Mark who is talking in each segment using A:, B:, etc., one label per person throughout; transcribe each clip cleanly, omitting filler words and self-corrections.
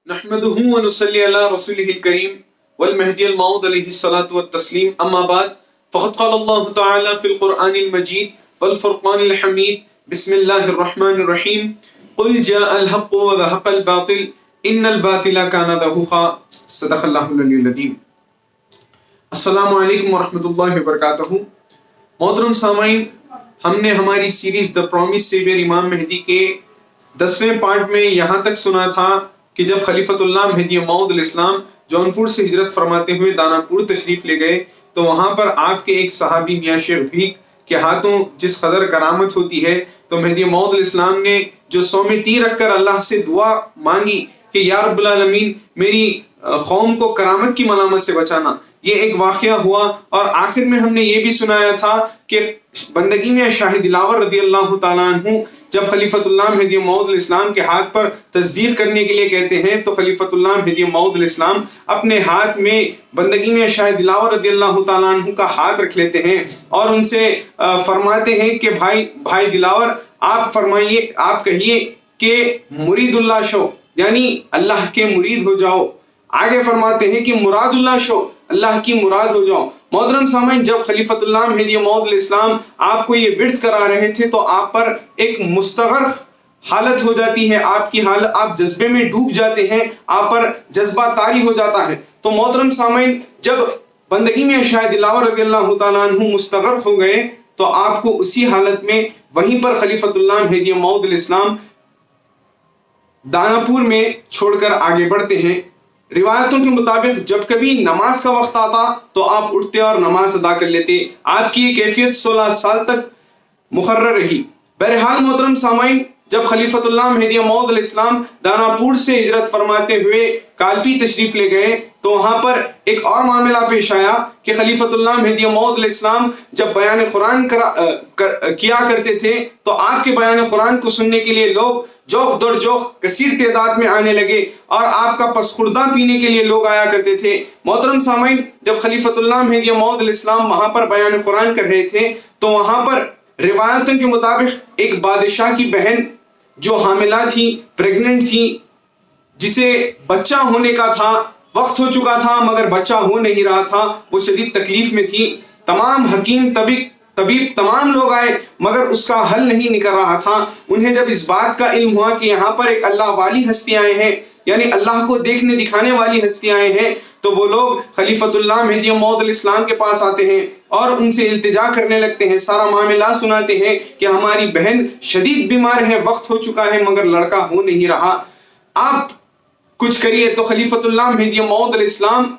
A: نحمده ونصلي على رسوله الكريم والمهدي الموعود عليه الصلاة والتسليم أما بعد فقد قال الله تعالى في القرآن المجيد والفرقان الحميد بسم الله الرحمن الرحيم قل جاء الحق وزهق الباطل إن الباطل كان زهوقا صدق الله العلي العظيم. السلام علیکم ورحمۃ اللہ وبرکاتہ. محترم سامعین، ہم نے ہماری سیریز دا پرومس سیویئر امام مہدی کے 10ویں پارٹ میں یہاں تک سنا تھا کہ جب خلیفۃ اللہ مہدی موعود علیہ السلام جونپور سے ہجرت فرماتے ہوئے دانا پور تشریف لے گئے تو وہاں پر آپ کے ایک صحابی میاں شیخ بھیک کے ہاتھوں جس قدر کرامت ہوتی ہے تو مہدی موعود علیہ السلام نے جو سومے تیر رکھ کر اللہ سے دعا مانگی کہ یا رب العالمین میری قوم کو کرامت کی ملامت سے بچانا، یہ ایک واقعہ ہوا. اور آخر میں ہم نے یہ بھی سنایا تھا کہ بندگی میں شاہ دلاور رضی اللہ تعالیٰ عنہ جب خلیفۃ اللہ مہدی موعود علیہ السلام کے ہاتھ پر تصدیق کرنے کے لیے کہتے ہیں تو خلیفۃ اللہ مہدی موعود علیہ السلام اپنے ہاتھ میں بندگی میں شاہ دلاور رضی اللہ تعالیٰ عنہ کا ہاتھ رکھ لیتے ہیں اور ان سے فرماتے ہیں کہ بھائی دلاور، آپ فرمائیے، آپ کہیے کہ مرید اللہ شو، یعنی اللہ کے مرید ہو جاؤ. آگے فرماتے ہیں کہ مراد اللہ شو، اللہ کی مراد ہو جاؤ. محترم سامعین، جب خلیفۃ اللہ مہدی موعود علیہ السلام آپ کو یہ ورد کرا رہے تھے تو آپ پر ایک مستغرق حالت ہو جاتی ہے، آپ کی حالت، آپ جذبے میں ڈوب جاتے ہیں، آپ پر جذبہ طاری ہو جاتا ہے. تو محترم سامعین، جب بندگی میں شاہ دلاور رضی اللہ تعالیٰ عنہ مستغرق ہو گئے تو آپ کو اسی حالت میں وہیں پر خلیفۃ اللہ مہدی موعود علیہ السلام دانا پور میں چھوڑ کر آگے بڑھتے ہیں. روایتوں کے مطابق جب کبھی نماز کا وقت آتا تو آپ اٹھتے اور نماز ادا کر لیتے. آپ کی یہ کیفیت 16 سال تک مقرر رہی. بہرحال محترم سامعین، جب خلیفۃ اللہ مہدی موعود علیہ السلام دانا پور سے ہجرت فرماتے ہوئے کالپی تشریف لے گئے تو وہاں پر ایک اور معاملہ پیش آیا کہ خلیفۃ اللہ مہدی موعود علیہ السلام جب بیان قرآن کیا کرتے تھے تو آپ کے بیان قرآن کو سننے کے لیے لوگ جوخ در جوخ کثیر تعداد میں آنے لگے اور آپ کا پسخوردہ پینے کے لیے لوگ آیا کرتے تھے. محترم سامعین، جب خلیفۃ اللہ مہدی موعود علیہ السلام وہاں پر بیان قرآن کر رہے تھے تو وہاں پر روایتوں کے مطابق ایک بادشاہ کی بہن جو حاملہ تھی، پریگننٹ تھی، جسے بچہ ہونے کا تھا، وقت ہو چکا تھا مگر بچہ ہو نہیں رہا تھا، وہ شدید تکلیف میں تھی. تمام حکیم طبیب تمام لوگ آئے مگر اس کا حل نہیں نکل رہا تھا. انہیں جب اس بات کا علم ہوا کہ یہاں پر ایک اللہ والی ہستی آئے ہیں، یعنی اللہ کو دیکھنے دکھانے والی ہستی آئے ہیں، تو وہ لوگ خلیفۃ اللہ مہدی موعود علیہ السلام کے پاس آتے ہیں اور ان سے التجا کرنے لگتے ہیں، سارا معاملہ سناتے ہیں کہ ہماری بہن شدید بیمار ہے، وقت ہو چکا ہے مگر لڑکا ہو نہیں رہا، آپ کچھ کریے. تو خلیفۃ اللہ مہدی موعود علیہ السلام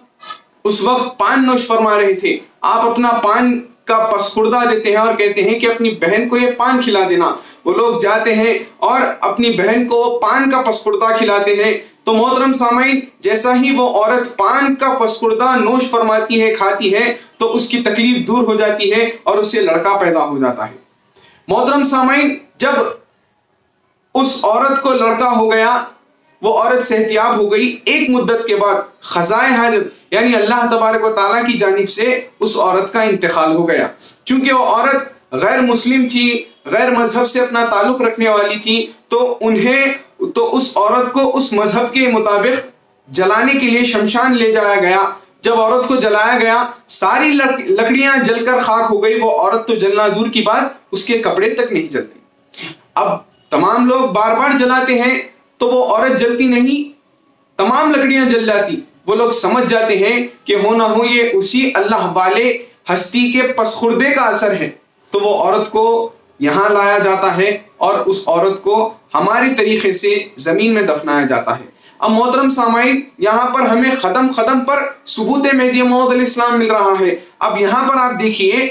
A: اس وقت پان نوش فرما رہے تھے. آپ اپنا پان کا پسخوردہ دیتے ہیں اور کہتے ہیں کہ اپنی بہن کو یہ پان کھلا دینا. وہ لوگ جاتے ہیں اور اپنی بہن کو پان کا پسخوردہ کھلاتے ہیں. تو محترم سامعین، جیسا ہی وہ عورت پان کا پسخوردہ نوش فرماتی ہے، کھاتی ہے، تو اس کی تکلیف دور ہو جاتی ہے اور اس سے لڑکا پیدا ہو جاتا ہے. محترم سامعین، جب اس عورت کو لڑکا ہو گیا، وہ عورت صحتیاب ہو گئی، ایک مدت کے بعد قضائے حاجت یعنی اللہ تبارک و تعالیٰ کی جانب سے اس عورت کا انتقال ہو گیا. چونکہ وہ عورت غیر مسلم تھی، غیر مذہب سے اپنا تعلق رکھنے والی تھی، تو اس عورت کو اس مذہب کے مطابق جلانے کے لیے شمشان لے جایا گیا. جب عورت کو جلایا گیا، ساری لکڑیاں جل کر خاک ہو گئی. وہ عورت تو جلنا دور کی بات، اس کے کپڑے تک نہیں جلتے. اب تمام لوگ بار بار جلاتے ہیں تو وہ عورت جلتی نہیں، تمام لکڑیاں جل جاتی. وہ لوگ سمجھ جاتے ہیں کہ ہو نہ ہو یہ اسی اللہ والے ہستی کے پسخوردے کا اثر ہے. تو وہ عورت کو یہاں لایا جاتا ہے اور اس عورت کو ہماری طریقے سے زمین میں دفنایا جاتا ہے. اب محترم سامعین، یہاں پر ہمیں قدم قدم پر ثبوت مہدی موعود علیہ السلام مل رہا ہے. اب یہاں پر آپ دیکھیے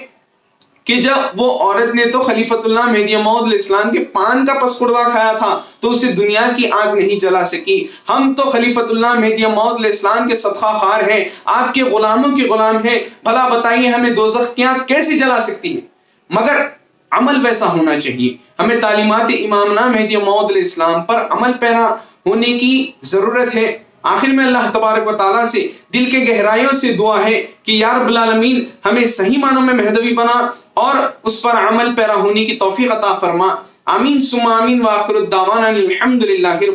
A: کہ جب وہ عورت نے تو خلیفۃ اللہ مہدی موعود علیہ السلام کے پان کا پسخوردہ کھایا تھا تو اسے دنیا کی آگ نہیں جلا سکی. ہم تو خلیفۃ اللہ مہدی موعود علیہ السلام کے صدقہ خوار ہیں، آپ کے غلاموں کی غلام ہیں. بھلا بتائیے ہمیں دوزخ کی آگ کیسے جلا سکتی ہے؟ مگر عمل ویسا ہونا چاہیے. ہمیں تعلیمات امامنا مہدی موعود علیہ السلام پر عمل پیرا ہونے کی ضرورت ہے. آخر میں اللہ تبارک و تعالیٰ سے دل کے گہرائیوں سے دعا ہے کہ یا رب العالمین ہمیں صحیح معنوں میں مہدوی بنا اور اس پر عمل پیرا ہونے کی توفیق عطا فرما. آمین ثم آمین. وآخر الدعوانا الحمد للہ.